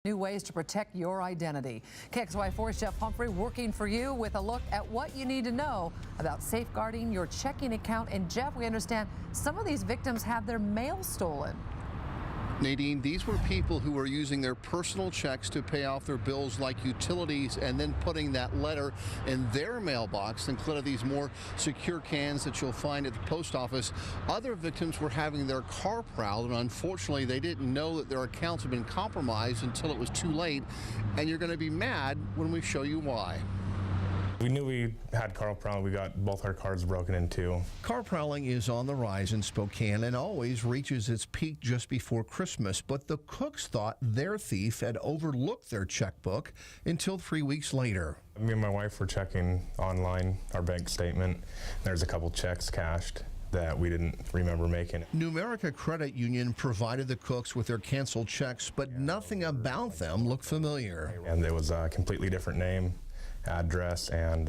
New ways to protect your identity. KXLY4's Jeff Humphrey working for you with a look at what you need to know about safeguarding your checking account. And Jeff, we understand some of these victims have their mail stolen. Nadine, these were people who were using their personal checks to pay off their bills like utilities and then putting that letter in their mailbox instead of these more secure cans that you'll find at the post office. Other victims were having their car prowled, and unfortunately they didn't know that their accounts had been compromised until it was too late. And you're going to be mad when we show you why. We knew we had car prowling. We got both our cars broken into. Car prowling is on the rise in Spokane and always reaches its peak just before Christmas. But the Cooks thought their thief had overlooked their checkbook until 3 weeks later. Me and my wife were checking online our bank statement. There's a couple checks cashed that we didn't remember making. Numerica Credit Union provided the Cooks with their canceled checks, but nothing about them looked familiar. And it was a completely different name, address, and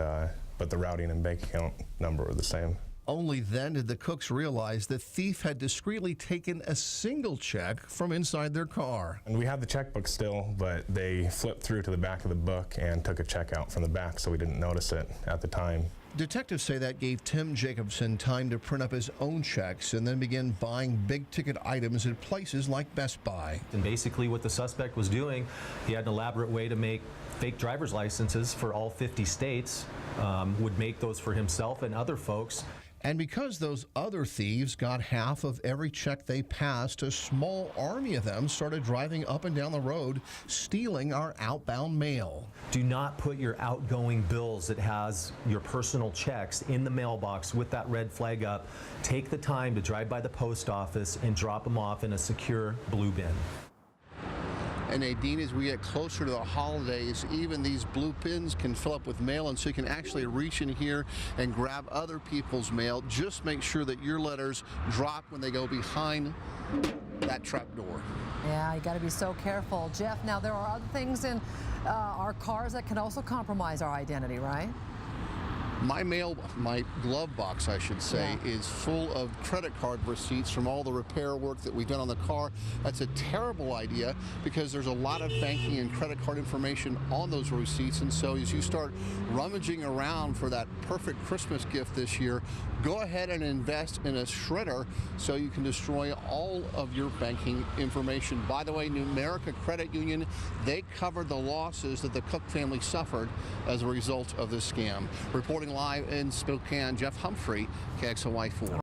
but the routing and bank account number were the same. Only then did the Cooks realize the thief had discreetly taken a single check from inside their car. And we had the checkbook still, but they flipped through to the back of the book and took a check out from the back, so we didn't notice it at the time. Detectives say that gave Tim Jacobson time to print up his own checks and then begin buying big-ticket items at places like Best Buy. And basically what the suspect was doing, he had an elaborate way to make fake driver's licenses for all 50 states, would make those for himself and other folks. And because those other thieves got half of every check they passed, a small army of them started driving up and down the road, stealing our outbound mail. Do not put your outgoing bills that has your personal checks in the mailbox with that red flag up. Take the time to drive by the post office and drop them off in a secure blue bin. And Nadine, as we get closer to the holidays, even these blue pins can fill up with mail, and so you can actually reach in here and grab other people's mail. Just make sure that your letters drop when they go behind that trap door. Yeah, you got to be so careful. Jeff, now there are other things in our cars that can also compromise our identity, right? My glove box, I should say, is full of credit card receipts from all the repair work that we've done on the car. That's a terrible idea because there's a lot of banking and credit card information on those receipts, and so as you start rummaging around for that perfect Christmas gift this year, go ahead and invest in a shredder so you can destroy all of your banking information. By the way, Numerica Credit Union, they covered the losses that the Cook family suffered as a result of this scam. Reporting live in Spokane, Jeff Humphrey, KXLY4.